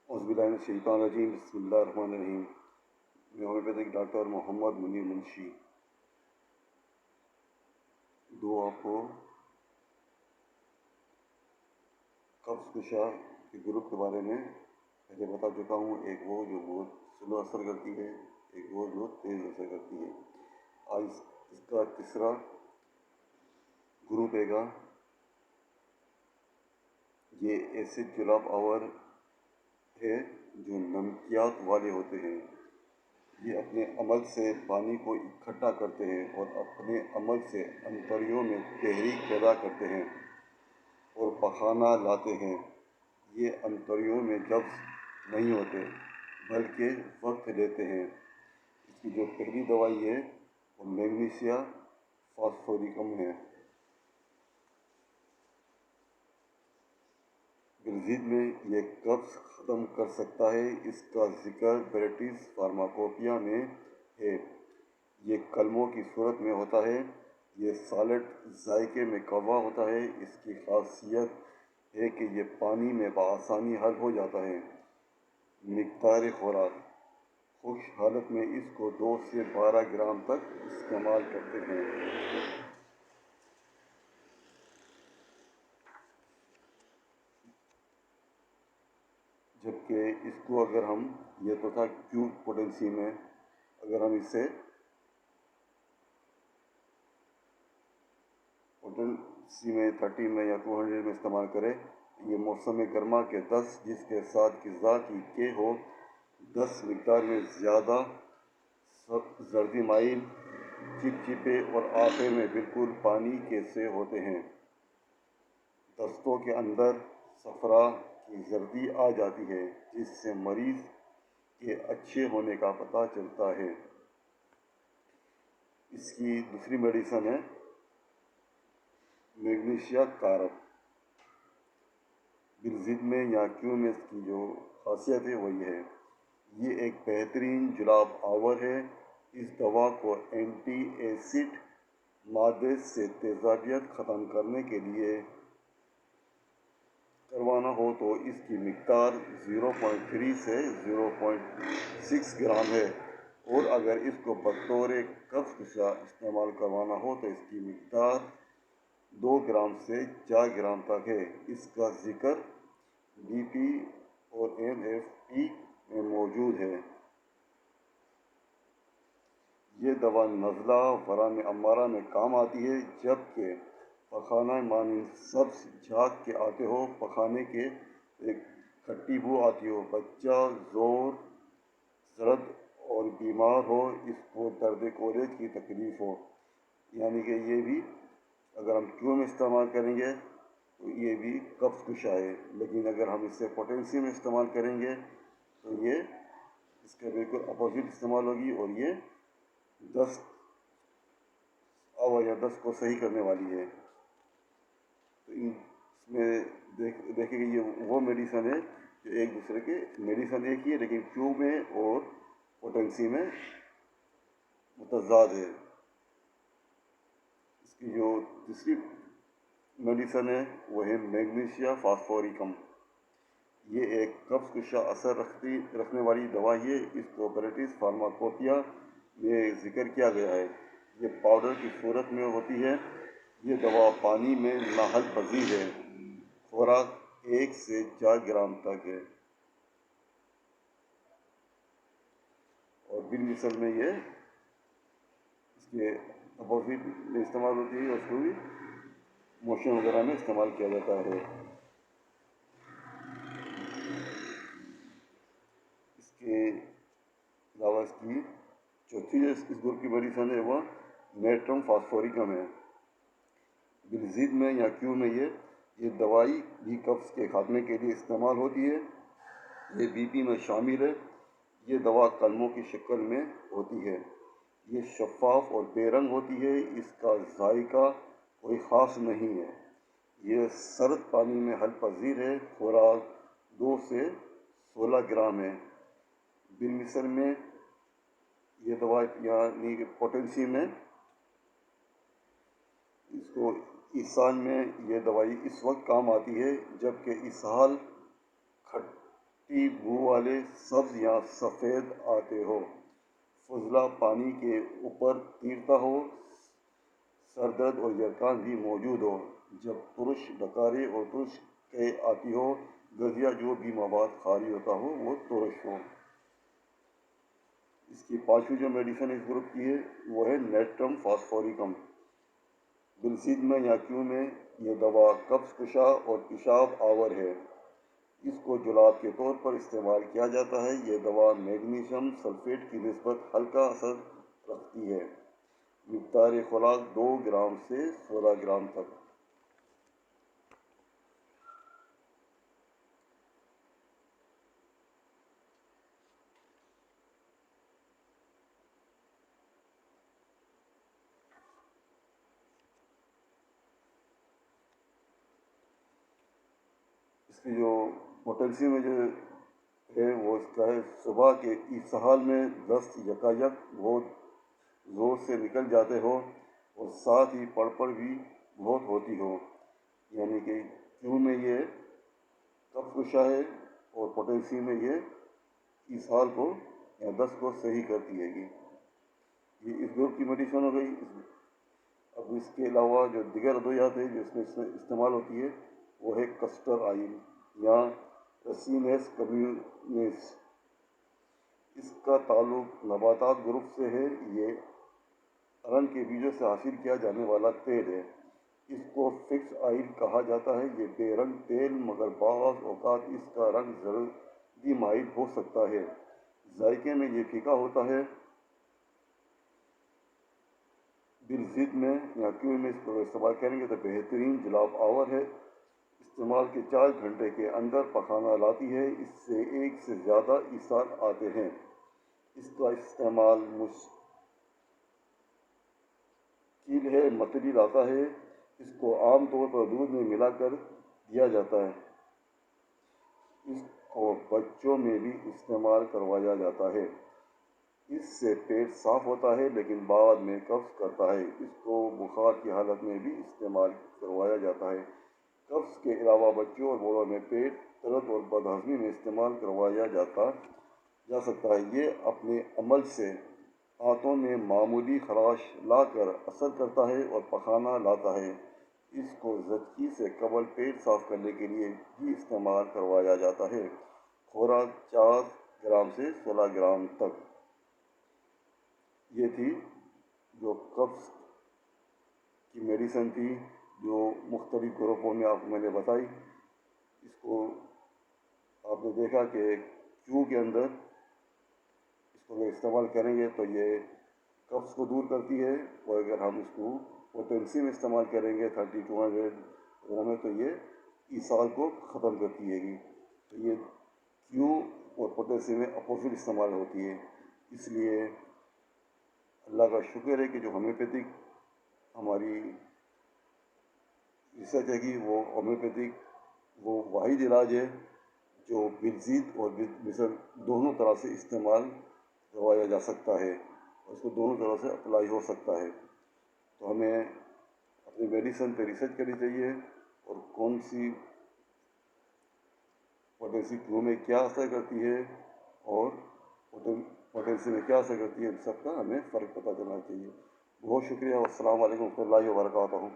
औज़ुबिल्लाहिमिनश्शैतानिर्रजीम बिस्मिल्लाहिर्रहमानिर्रहीम। मैं homeopathic doctor Mohammad Munir Munshi. दो आपको कब्ज़ कुशा के ग्रुप के बारे में पहले बता चुका हूँ। एक वो जो बहुत स्लो असर करती है, एक वो जो तेज़ असर करती है। आज इसका तीसरा ग्रुप हैगा। ये एसिड जुलाब आवर है जो नमकियात वाले होते हैं। ये अपने अमल से पानी को इकट्ठा करते हैं और अपने अमल से अंतड़ियों में तहरीक पैदा करते हैं और पखाना लाते हैं। ये अंतड़ियों में कब्ज़ नहीं होते बल्कि वक्त लेते हैं। इसकी जो पहली दवाई है वो मैग्नीशिया फास्फोरिकम है। बिलजीद में ये कब्ज़ ख़त्म कर सकता है। इसका ज़िक्र ब्रिटिश फार्माकोपिया में है। ये कलमों की सूरत में होता है। ये सॉलिड जायके में कवा होता है। इसकी खासियत है कि ये पानी में बआसानी हल हो जाता है। मिक़दार खुराक खुश्क हालत में इसको 2 से 12 ग्राम तक इस्तेमाल करते हैं। जबकि इसको अगर हम, ये तो था क्यूब पोटेंसी में, अगर हम इसे पोटेंसी में 30 में या 200 में इस्तेमाल करें, ये मौसम गर्मा के 10 जिसके साथ ग़िज़ा की के हो 10 मिक़दार में ज़्यादा जर्दी माइल चिपचिपे और आटे में बिल्कुल पानी के से होते हैं। दस्तों के अंदर सफरा की जर्दी आ जाती है जिससे मरीज़ के अच्छे होने का पता चलता है। इसकी दूसरी मेडिसन है मैग्नीशिया कारब। बिलजिद में या क्यों में इसकी जो खासियत है वो ये है, ये एक बेहतरीन जुलाब आवर है। इस दवा को एंटी एसिड मादे से तेज़ाबियत ख़त्म करने के लिए करवाना हो तो इसकी मिक़दार 0.3 से 0.6 ग्राम है और अगर इसको बतौर कब्ज़ कुशा इस्तेमाल करवाना हो तो इसकी मिक़दार 2 ग्राम से 4 ग्राम तक है। इसका ज़िक्र BP और NFP में मौजूद है। ये दवा नज़ला वराम अमारा में काम आती है। जबकि पखाना मानी सब्ज़ झाग के आते हो, पखाने के एक खट्टी बू आती हो, बच्चा ज़ोर जर्द और बीमार हो, इसको दर्द कोरेज की तकलीफ़ हो, यानी कि ये भी अगर हम क्यों में इस्तेमाल करेंगे तो ये भी कब्ज़ कुशा है। लेकिन अगर हम इसे पोटेंसी में इस्तेमाल करेंगे तो ये इसके बिल्कुल अपोजिट इस्तेमाल होगी और ये दस्त या दस्त को सही करने वाली है। तो इसमें देखेंगे ये वो मेडिसन है जो एक दूसरे के मेडिसन एक ही है लेकिन ट्यूब में और पोटेंसी में मुतज़ाद है। इसकी जो तीसरी मेडिसन है वो है मैग्नीशिया फास्फोरिकम। ये एक कब्ज़ कुशा असर रखने वाली दवा है। इसको ब्रिटिश फार्माकोपिया में ज़िक्र किया गया है। ये पाउडर की सूरत में होती है। ये दवा पानी में नाहल पजीर है। खुराक 1 से 4 ग्राम तक है और बिल मिसल में ये इसके अपोजिट में इस्तेमाल होती है और उसको भी मोशन वगैरह में इस्तेमाल किया जाता है। इसके अलावा इसकी चौथी जो इस ग्रुप की मेडिसन है वह नेट्रम फास्फोरिकम है। बिलजीद में या क्यू में ये दवाई भी कब्ज़ के खात्मे के लिए इस्तेमाल होती है। ये BP में शामिल है। ये दवा कलमों की शक्ल में होती है। ये शफ़ाफ और बेरंग होती है। इसका जायका कोई ख़ास नहीं है। ये सर्द पानी में हल पजीर है। खुराक 2 से 16 ग्राम है। बिल मिसल में ये दवा यानी कि पोटेंसी में इसको इसहाल में ये दवाई इस वक्त काम आती है जबकि इसहाल مٹی بو والے سبز یا سفید آتے ہو، فضلہ پانی کے اوپر تیرتا ہو، سر درد اور یرکان بھی موجود ہو، جب ترش ڈکارے اور ترش کے آتی ہو، غذیہ جو بھی مواد خالی ہوتا ہو وہ ترش ہو۔ اس کی پانچویں جو میڈیسن اس گروپ کی ہے وہ ہے نیٹرم فاسفوریکم۔ بالسیدھ میں یا کیو میں یہ دوا قبض کشا اور پیشاب آور ہے، اس کو جلاب کے طور پر استعمال کیا جاتا ہے۔ یہ دوا میگنیشیم سلفیٹ کی نسبت ہلکا اثر رکھتی ہے۔ مقدار خوراک 2 گرام سے 16 گرام تک۔ اس کی جو پوٹینسی میں جو ہے وہ اس کا ہے صبح کے اسہال میں دست یکایک بہت زور سے نکل جاتے ہو اور ساتھ ہی پڑ بھی بہت ہوتی ہو، یعنی کہ کیوں میں یہ قبض کشا ہے اور پوٹینسی میں یہ اسہال کو یا دست کو صحیح کرتی ہے گی۔ یہ اس گروپ کی میڈیسن ہو گئی۔ اب اس کے علاوہ جو دیگر ادویات ہے جو اس میں استعمال ہوتی ہے وہ ہے کسٹر آئل یا رسینس کمیونس۔ اس کا تعلق نباتات گروپ سے ہے۔ یہ ارن کے بیجوں سے حاصل کیا جانے والا تیل ہے۔ اس کو فکس آئل کہا جاتا ہے۔ یہ بے رنگ تیل مگر بعض اوقات اس کا رنگ زردی مائل ہو سکتا ہے، ذائقے میں یہ پھیکا ہوتا ہے۔ بالضد میں یا کیو میں اس کو استعمال کریں گے تو بہترین جلاب آور ہے۔ استعمال کے 4 گھنٹے کے اندر پخانہ لاتی ہے، اس سے ایک سے زیادہ اسہال آتے ہیں۔ اس کا استعمال مشکل ہے، متلی لاتا ہے۔ اس کو عام طور پر دودھ میں ملا کر دیا جاتا ہے۔ اس کو بچوں میں بھی استعمال کروایا جاتا ہے۔ اس سے پیٹ صاف ہوتا ہے لیکن بعد میں قبض کرتا ہے۔ اس کو بخار کی حالت میں بھی استعمال کروایا جاتا ہے۔ قبض کے علاوہ بچوں اور بوڑھوں میں پیٹ درد اور بد ہضمی میں استعمال کروایا جا سکتا ہے۔ یہ اپنے عمل سے آنتوں میں معمولی خراش لا کر اثر کرتا ہے اور پخانہ لاتا ہے۔ اس کو زچگی سے قبل پیٹ صاف کرنے کے لیے بھی استعمال کروایا جاتا ہے۔ خوراک 4 گرام سے 16 گرام تک۔ یہ تھی جو قبض کی میڈیسن تھی جو مختلف گروپوں میں آپ کو میں نے بتائی۔ اس کو آپ نے دیکھا کہ کیو کے اندر اس کو اگر استعمال کریں گے تو یہ قبض کو دور کرتی ہے، اور اگر ہم اس کو پوٹینسی میں استعمال کریں گے 3200 میں تو یہ اسہال کو ختم کرتی ہے گی۔ تو یہ کیو اور پوٹینسی میں اپوزٹ استعمال ہوتی ہے۔ اس لیے اللہ کا شکر ہے کہ جو ہومیوپیتھک ہماری ریسرچ ہے کہ وہ ہومیوپیتھک وہ واحد علاج ہے جو بالضد اور بالمثل دونوں طرح سے استعمال کروایا جا سکتا ہے، اور اس کو دونوں طرح سے اپلائی ہو سکتا ہے۔ تو ہمیں اپنی میڈیسن پہ ریسرچ کرنی چاہیے اور کون سی پوٹینسی کیو میں کیا اثر کرتی ہے اور پوٹینسی میں کیا اثر کرتی ہے، سب کا ہمیں فرق پتہ چلنا چاہیے۔ بہت شکریہ، والسلام علیکم ورحمۃ اللہ وبرکاتہ۔